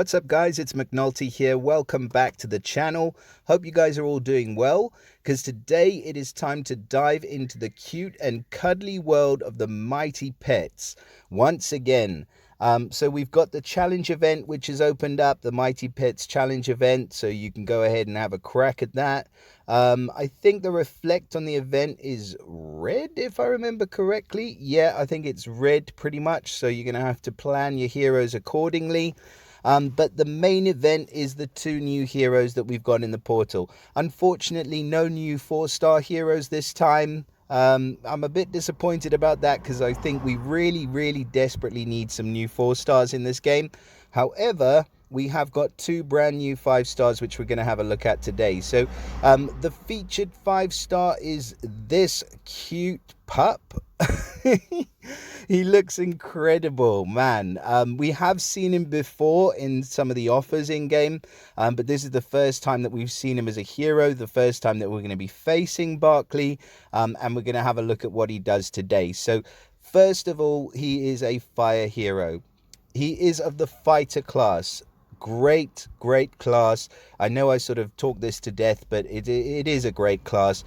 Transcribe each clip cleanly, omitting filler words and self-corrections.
What's up, guys? It's McNulty here. Welcome back to the channel. Hope you guys are all doing well, because today it is time to dive into the cute and cuddly world of the mighty pets once again. So we've got the challenge event, which has opened up, the Mighty Pets challenge event, so you can go ahead and have a crack at that. I think the reflect on the event is red, if I remember correctly. Yeah, I think it's red pretty much, so you're going to have to plan your heroes accordingly. But the main event is the 2 new heroes that we've got in the portal. Unfortunately, no new 4-star heroes this time. I'm a bit disappointed about that, because I think we really desperately need some new 4-stars in this game. However, we have got 2 brand new 5-stars, which we're going to have a look at today. So the featured 5-star is this cute pup. He looks incredible, man. We have seen him before in some of the offers in game, but this is the first time that we've seen him as a hero, the first time that we're going to be facing Barkley, and we're going to have a look at what he does today. So first of all, he is a fire hero. He is of the fighter class. Great class. I know I sort of talk this to death, but it is a great class,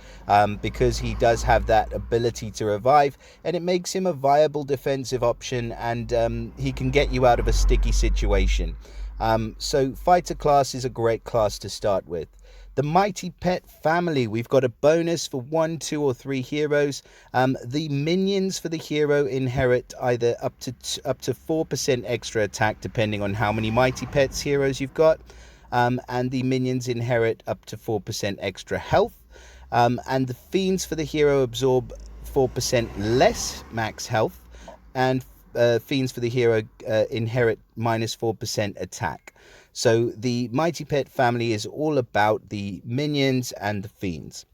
because he does have that ability to revive, and it makes him a viable defensive option, and he can get you out of a sticky situation. So fighter class is a great class to start with. The Mighty Pet family, we've got a bonus for 1, 2, or 3 heroes. The minions for the hero inherit either up to 4% extra attack, depending on how many Mighty Pets heroes you've got. And the minions inherit up to 4% extra health. And the fiends for the hero absorb 4% less max health. And fiends for the hero inherit minus 4% attack. So the Mighty Pet family is all about the minions and the fiends.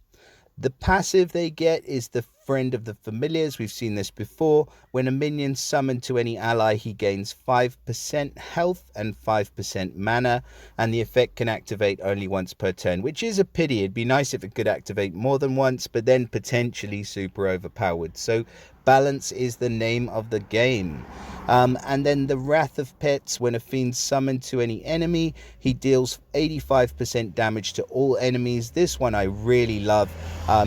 The passive they get is the Friend of the Familiars. We've seen this before. When a minion summoned to any ally, he gains 5% health and 5% mana, and the effect can activate only once per turn, which is a pity. It'd be nice if it could activate more than once, but then potentially super overpowered. So balance is the name of the game. And then the Wrath of Pets. When a fiend summoned to any enemy, he deals 85% damage to all enemies. This one I really love,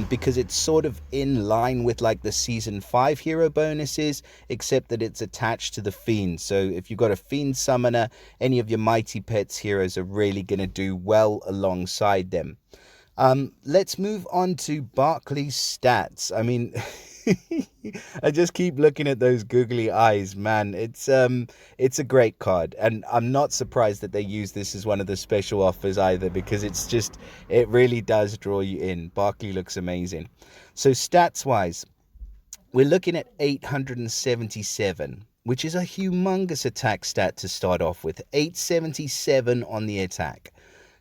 because it's sort of in line with like the season 5 hero bonuses, except that it's attached to the fiend. So if you've got a fiend summoner, any of your Mighty Pets heroes are really going to do well alongside them. Let's move on to Barkley's stats. I mean, I just keep looking at those googly eyes, man. It's a great card, and I'm not surprised that they use this as one of the special offers either, because it really does draw you in. Barkley looks amazing. So stats wise, we're looking at 877, which is a humongous attack stat to start off with. 877 on the attack.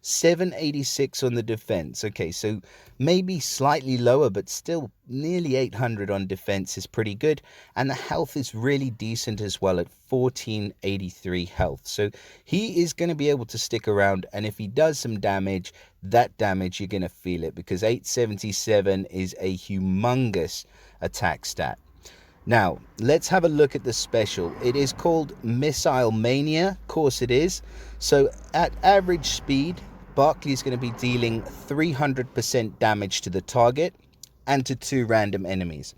786 on the defense. Okay, so maybe slightly lower, but still nearly 800 on defense is pretty good. And the health is really decent as well at 1483 health. So he is going to be able to stick around, and if he does some damage, that damage you're going to feel it, because 877 is a humongous attack stat. Now, let's have a look at the special. It is called Missile Mania. Of course it is. So at average speed, Barkley is going to be dealing 300% damage to the target and to 2 random enemies.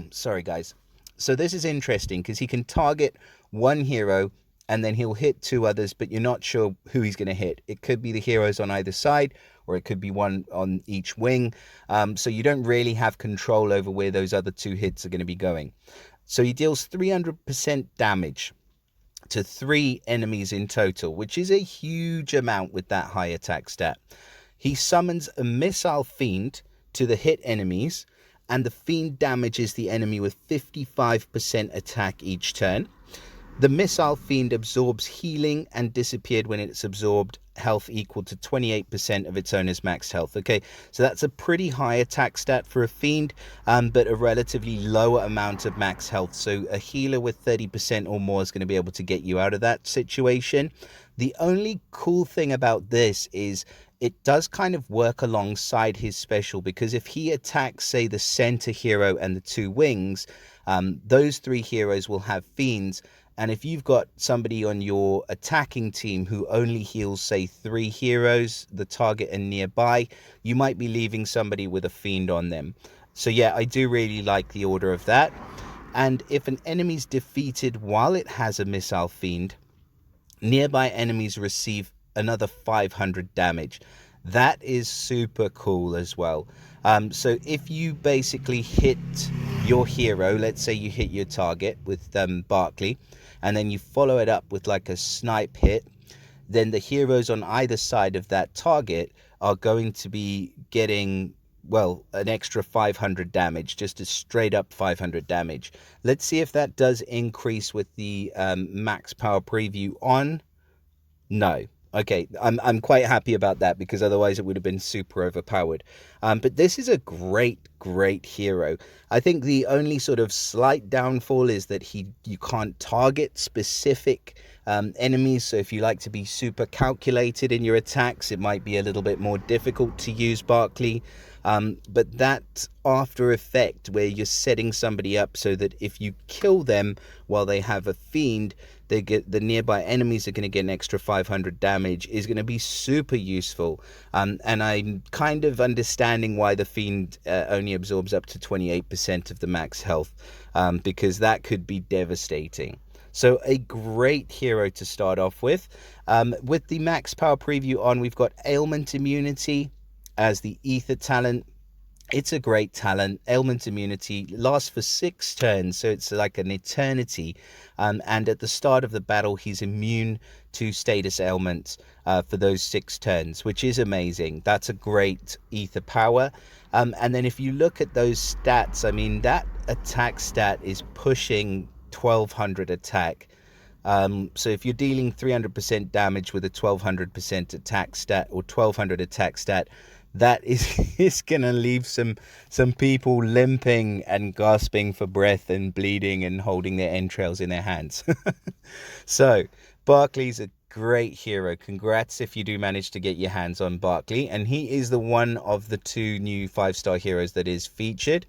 Sorry, guys. So this is interesting, because he can target 1 hero and then he'll hit 2 others, but you're not sure who he's going to hit. It could be the heroes on either side, or it could be one on each wing. So you don't really have control over where those other 2 hits are going to be going. So he deals 300% damage to 3 enemies in total, which is a huge amount with that high attack stat. He summons a Missile Fiend to the hit enemies, and the Fiend damages the enemy with 55% attack each turn. The Missile Fiend absorbs healing and disappeared when it's absorbed health equal to 28% of its owner's max health. Okay, so that's a pretty high attack stat for a Fiend, but a relatively lower amount of max health. So a healer with 30% or more is going to be able to get you out of that situation. The only cool thing about this is it does kind of work alongside his special, because if he attacks, say, the center hero and the 2 wings, those 3 heroes will have fiends, And if you've got somebody on your attacking team who only heals, say, 3 heroes, the target and nearby, you might be leaving somebody with a fiend on them. So yeah, I do really like the order of that. And if an enemy's defeated while it has a missile fiend, nearby enemies receive another 500 damage. That is super cool as well. So if you basically hit your hero, let's say you hit your target with Barkley, and then you follow it up with like a snipe hit, then the heroes on either side of that target are going to be getting, well, an extra 500 damage, just a straight up 500 damage. Let's see if that does increase with the max power preview on. No. Okay, I'm quite happy about that, because otherwise it would have been super overpowered. But this is a great hero. I think the only sort of slight downfall is that you can't target specific enemies. So if you like to be super calculated in your attacks, it might be a little bit more difficult to use Barkley. But that after effect where you're setting somebody up so that if you kill them while they have a fiend, they get, the nearby enemies are going to get an extra 500 damage, is going to be super useful. And I'm kind of understanding why the fiend only absorbs up to 28% of the max health, because that could be devastating. So a great hero to start off with. With the max power preview on, we've got ailment immunity as the ether talent. It's a great talent. Ailment immunity lasts for 6 turns, so it's like an eternity. And at the start of the battle, he's immune to status ailments for those 6 turns, which is amazing. That's a great ether power. And then if you look at those stats, I mean, that attack stat is pushing 1200 attack. So if you're dealing 300% damage with a 1200% attack stat, or 1200 attack stat, that is going to leave some people limping and gasping for breath and bleeding and holding their entrails in their hands. So Barkley's a great hero. Congrats if you do manage to get your hands on Barkley, and he is the one of the 2 new 5-star heroes that is featured.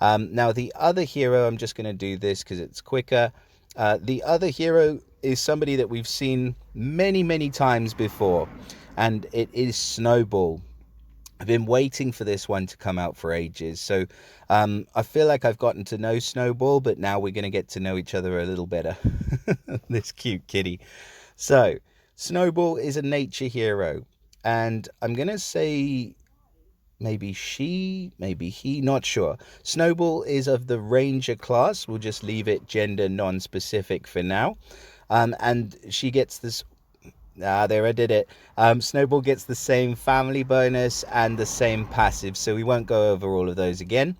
Now the other hero, I'm just going to do this because it's quicker. The other hero is somebody that we've seen many times before, and it is Snowball. I've been waiting for this one to come out for ages. So I feel like I've gotten to know Snowball, but now we're going to get to know each other a little better. This cute kitty. So Snowball is a nature hero, and I'm going to say maybe she, maybe he, not sure. Snowball is of the ranger class. We'll just leave it gender non-specific for now. And she gets this... there, I did it. Snowball gets the same family bonus and the same passive, so we won't go over all of those again.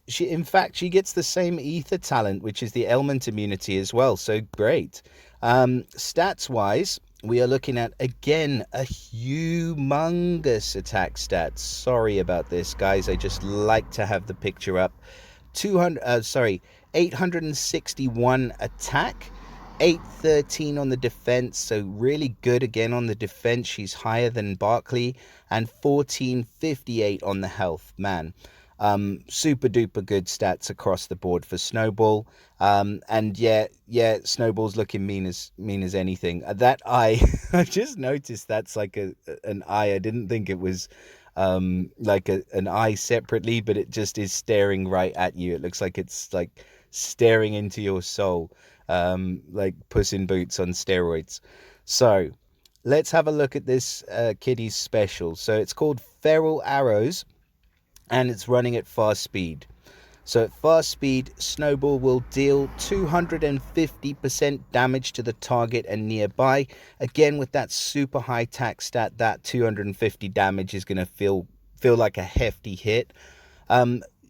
She gets the same ether talent, which is the ailment immunity as well, so great. Stats wise, we are looking at, again, a humongous attack stats. Sorry about this, guys. I just like to have the picture up. 861 attack, 813 on the defense, so really good again on the defense. She's higher than Barkley. And 1458 on the health. Man, super duper good stats across the board for Snowball. And yeah, Snowball's looking mean as anything. That eye, I just noticed that's like an eye. I didn't think it was like an eye separately, but it just is staring right at you. It looks like it's like staring into your soul. Like Puss in Boots on steroids. So let's have a look at this kitty's special. So it's called Feral Arrows, and it's running at fast speed. So at fast speed, Snowball will deal 250% damage to the target and nearby. Again, with that super high attack stat, that 250 damage is going to feel like a hefty hit.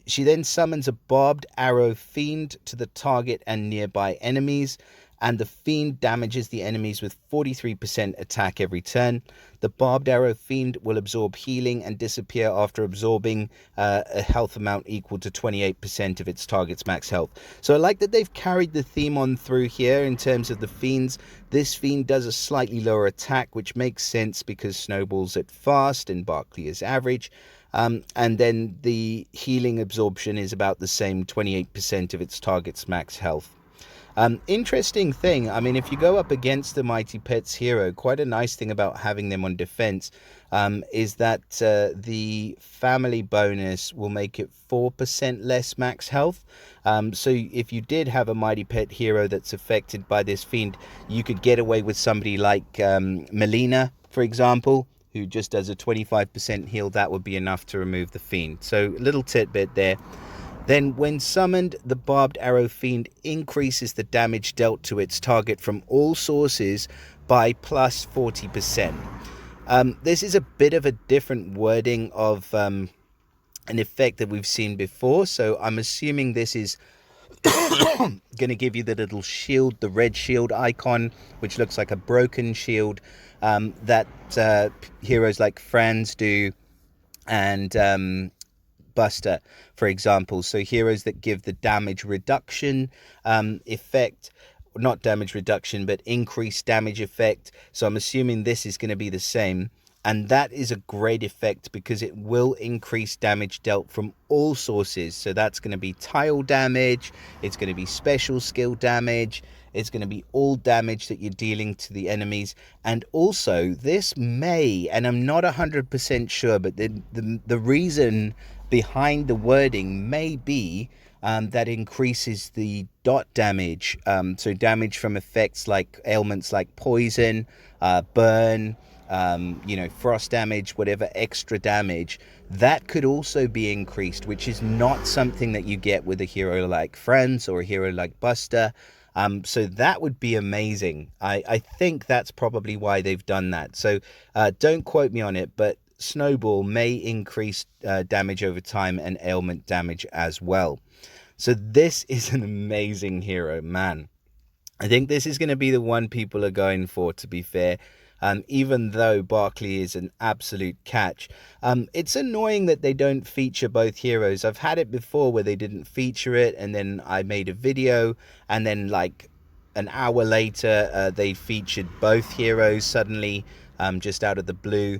She then summons a barbed arrow fiend to the target and nearby enemies, and the fiend damages the enemies with 43% attack every turn. The barbed arrow fiend will absorb healing and disappear after absorbing a health amount equal to 28% of its target's max health. So I like that they've carried the theme on through here in terms of the fiends. This fiend does a slightly lower attack, which makes sense because Snowball's at fast and Barkley is average. And then the healing absorption is about the same, 28% of its target's max health. Interesting thing. I mean, if you go up against the Mighty Pets hero, quite a nice thing about having them on defense is that the family bonus will make it 4% less max health. So if you did have a Mighty Pet hero that's affected by this fiend, you could get away with somebody like Melina, for example, who just does a 25% heal. That would be enough to remove the fiend. So little tidbit there. Then, when summoned, the Barbed Arrow Fiend increases the damage dealt to its target from all sources by plus 40%. This is a bit of a different wording of an effect that we've seen before, so I'm assuming this is going to give you the little shield, the red shield icon, which looks like a broken shield that heroes like Franz do, and Buster, for example. So heroes that give the damage reduction effect, not damage reduction, but increased damage effect. So I'm assuming this is going to be the same. And that is a great effect because it will increase damage dealt from all sources. So that's going to be tile damage, it's going to be special skill damage, it's going to be all damage that you're dealing to the enemies. And also, this may, and I'm not 100% sure, but the reason behind the wording may be that increases the dot damage. So damage from effects like ailments like poison, burn, frost damage, whatever extra damage, that could also be increased, which is not something that you get with a hero like Franz or a hero like Buster. So that would be amazing. I think that's probably why they've done that. So don't quote me on it, but Snowball may increase damage over time and ailment damage as well. So this is an amazing hero, man. I think this is going to be the one people are going for, to be fair. Even though Barkley is an absolute catch. It's annoying that they don't feature both heroes. I've had it before where they didn't feature it, and then I made a video, and then like an hour later they featured both heroes suddenly, just out of the blue,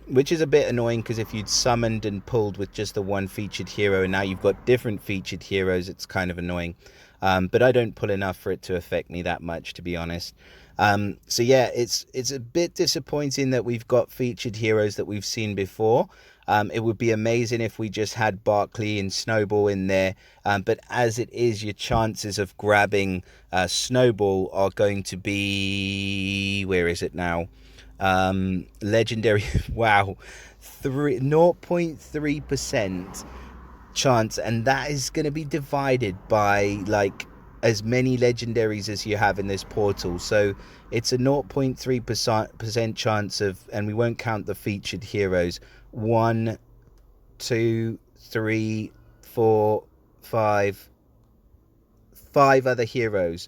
which is a bit annoying because if you'd summoned and pulled with just the one featured hero and now you've got different featured heroes, it's kind of annoying. But I don't pull enough for it to affect me that much, to be honest. So yeah, it's a bit disappointing that we've got featured heroes that we've seen before. It would be amazing if we just had Barkley and Snowball in there, but as it is, your chances of grabbing Snowball are going to be, where is it now? Legendary. Wow, 0.3% chance, and that is going to be divided by like as many legendaries as you have in this portal. So it's a 0.3% chance of, and we won't count the featured heroes, 1, 2, 3, 4, 5 other heroes.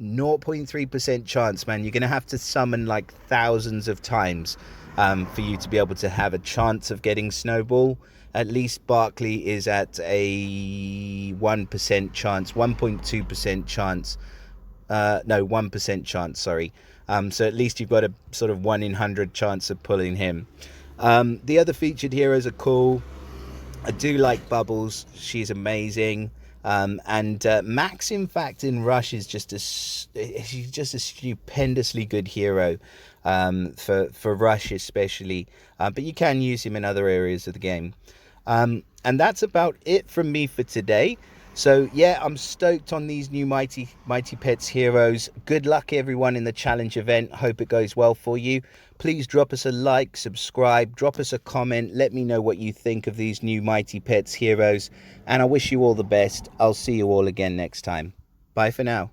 0.3% chance, man. You're gonna have to summon like thousands of times for you to be able to have a chance of getting Snowball. At least Barkley is at a 1% chance, 1.2% chance. No, 1% chance, sorry. So at least you've got a sort of 1 in 100 chance of pulling him. The other featured heroes are cool. I do like Bubbles. She's amazing. And Max, in fact, in Rush is she's just a stupendously good hero for Rush especially. But you can use him in other areas of the game. And that's about it from me for today. So yeah, I'm stoked on these new Mighty Pets heroes. Good luck everyone in the challenge event. Hope it goes well for you. Please drop us a like, subscribe, drop us a comment. Let me know what you think of these new Mighty Pets heroes. And I wish you all the best. I'll see you all again next time. Bye for now.